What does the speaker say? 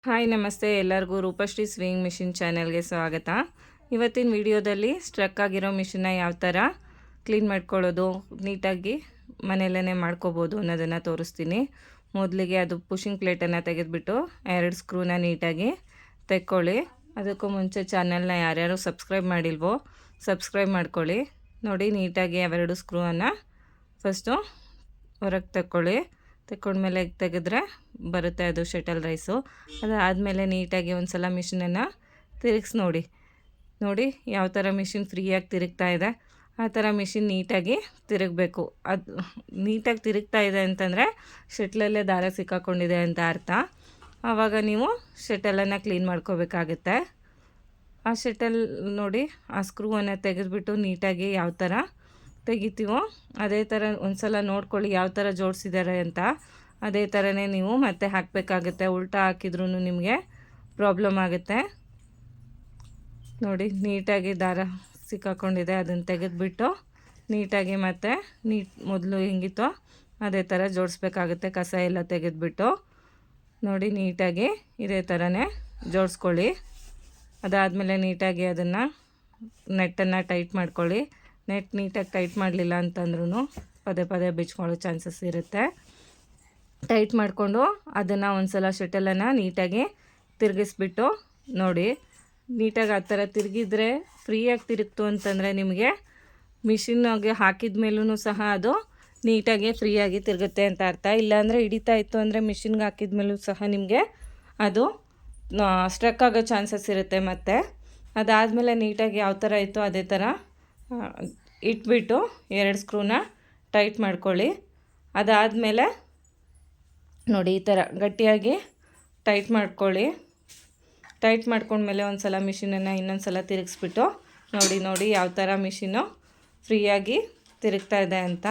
Hi ನಮಸ್ತೆ ಎಲ್ಲರಿಗೂ Roopashree swing machine ಚಾನೆಲ್ಗೆ ಸ್ವಾಗತ. ಇವತ್ತಿನ ವಿಡಿಯೋದಲ್ಲಿ ಸ್ಟ್ರಕ್ ಆಗಿರೋ ಮಿಷಿನ್ನ ಯಾವ ಥರ ಕ್ಲೀನ್ ಮಾಡ್ಕೊಳ್ಳೋದು, ನೀಟಾಗಿ ಮನೆಯಲ್ಲೇ ಮಾಡ್ಕೋಬೋದು ಅನ್ನೋದನ್ನು ತೋರಿಸ್ತೀನಿ. ಮೊದಲಿಗೆ ಅದು ಪುಷಿಂಗ್ ಪ್ಲೇಟನ್ನು ತೆಗೆದುಬಿಟ್ಟು 2 ಸ್ಕ್ರೂನ ನೀಟಾಗಿ ತೆಕ್ಕೊಳ್ಳಿ. ಅದಕ್ಕೂ ಮುಂಚೆ ಚಾನಲ್ನ ಯಾರ್ಯಾರು ಸಬ್ಸ್ಕ್ರೈಬ್ ಮಾಡಿಲ್ವೋ ಸಬ್ಸ್ಕ್ರೈಬ್ ಮಾಡ್ಕೊಳ್ಳಿ. ನೋಡಿ, ನೀಟಾಗಿ ಅವೆರಡು ಸ್ಕ್ರೂವನ್ನು ಫಸ್ಟು ಹೊರಗೆ ತೆಕ್ಕೊಂಡ್ಮೇಲೆ ತೆಗೆದ್ರೆ ಬರುತ್ತೆ ಅದು ಶಟಲ್ ರೈಸು. ಅದಾದಮೇಲೆ ನೀಟಾಗಿ ಒಂದು ಸಲ ಮಿಷಿನನ್ನು ತಿರುಗಿಸಿ ನೋಡಿ ಯಾವ ಥರ ಮಿಷಿನ್ ಫ್ರೀಯಾಗಿ ತಿರುಗ್ತಾ ಇದೆ. ಆ ಥರ ಮಿಷಿನ್ ನೀಟಾಗಿ ತಿರುಗಬೇಕು. ಅದು ನೀಟಾಗಿ ತಿರುಗ್ತಾ ಇದೆ ಅಂತಂದರೆ ಶಟ್ಲಲ್ಲೇ ದಾರ ಸಿಕ್ಕಾಕೊಂಡಿದೆ ಅಂತ ಅರ್ಥ. ಆವಾಗ ನೀವು ಶಟಲನ್ನು ಕ್ಲೀನ್ ಮಾಡ್ಕೋಬೇಕಾಗುತ್ತೆ. ಆ ಶಟಲ್ ನೋಡಿ, ಆ ಸ್ಕ್ರೂವನ್ನು ತೆಗೆದುಬಿಟ್ಟು ನೀಟಾಗಿ ಯಾವ ಥರ ತೆಗಿತೀವೋ ಅದೇ ಥರ ಒಂದು ಸಲ ನೋಡ್ಕೊಳ್ಳಿ ಯಾವ ಥರ ಜೋಡಿಸಿದ್ದಾರೆ ಅಂತ. ಅದೇ ಥರನೇ ನೀವು ಮತ್ತೆ ಹಾಕಬೇಕಾಗುತ್ತೆ. ಉಲ್ಟಾ ಹಾಕಿದ್ರೂ ನಿಮಗೆ ಪ್ರಾಬ್ಲಮ್ ಆಗುತ್ತೆ. ನೋಡಿ, ನೀಟಾಗಿ ದಾರ ಸಿಕ್ಕಾಕೊಂಡಿದೆ, ಅದನ್ನು ತೆಗೆದುಬಿಟ್ಟು ನೀಟಾಗಿ ಮತ್ತೆ ಮೊದಲು ಹೆಂಗಿತ್ತೋ ಅದೇ ಥರ ಜೋಡಿಸ್ಬೇಕಾಗುತ್ತೆ. ಕಸ ಎಲ್ಲ ತೆಗೆದುಬಿಟ್ಟು ನೋಡಿ ನೀಟಾಗಿ ಇದೇ ಥರನೇ ಜೋಡಿಸ್ಕೊಳ್ಳಿ. ಅದಾದಮೇಲೆ ನೀಟಾಗಿ ಅದನ್ನು ನೆಟ್ಟನ್ನು ಟೈಟ್ ಮಾಡ್ಕೊಳ್ಳಿ. ನೆಟ್ ನೀಟಾಗಿ ಟೈಟ್ ಮಾಡಲಿಲ್ಲ ಅಂತಂದ್ರೂ ಪದೇ ಪದೇ ಬಿಚ್ಕೊಳ್ಳೋ ಚಾನ್ಸಸ್ ಇರುತ್ತೆ. ಟೈಟ್ ಮಾಡಿಕೊಂಡು ಅದನ್ನು ಒಂದು ಸಲ ಶಟಲನ್ನು ನೀಟಾಗಿ ತಿರುಗಿಸ್ಬಿಟ್ಟು ನೋಡಿ, ನೀಟಾಗಿ ಆ ಥರ ತಿರುಗಿದ್ರೆ ಫ್ರೀಯಾಗಿ ತಿರುಗ್ತು ಅಂತಂದರೆ ನಿಮಗೆ ಮಿಷಿನ್ಗೆ ಹಾಕಿದ ಮೇಲೂ ಸಹ ಅದು ನೀಟಾಗಿ ಫ್ರೀಯಾಗಿ ತಿರುಗುತ್ತೆ ಅಂತ ಅರ್ಥ. ಇಲ್ಲಾಂದರೆ ಹಿಡಿತಾ ಇತ್ತು ಅಂದರೆ ಮಿಷಿನ್ಗೆ ಹಾಕಿದ ಮೇಲೂ ಸಹ ನಿಮಗೆ ಅದು ಸ್ಟ್ರಕ್ ಆಗೋ ಚಾನ್ಸಸ್ ಇರುತ್ತೆ. ಮತ್ತು ಅದಾದಮೇಲೆ ನೀಟಾಗಿ ಯಾವ ಥರ ಇತ್ತು ಅದೇ ಥರ ಇಟ್ಬಿಟ್ಟು 2 ಸ್ಕ್ರೂನ ಟೈಟ್ ಮಾಡ್ಕೊಳ್ಳಿ. ಅದಾದಮೇಲೆ ನೋಡಿ ಈ ಥರ ಗಟ್ಟಿಯಾಗಿ ಟೈಟ್ ಮಾಡ್ಕೊಳ್ಳಿ. ಟೈಟ್ ಮಾಡ್ಕೊಂಡ್ಮೇಲೆ ಒಂದು ಸಲ ಮಿಷಿನನ್ನು ಇನ್ನೊಂದು ಸಲ ತಿರುಗಿಸ್ಬಿಟ್ಟು ನೋಡಿ ಯಾವ ಥರ ಮಿಷಿನ್ನು ಫ್ರೀಯಾಗಿ ತಿರುಗ್ತಾ ಇದೆ ಅಂತ.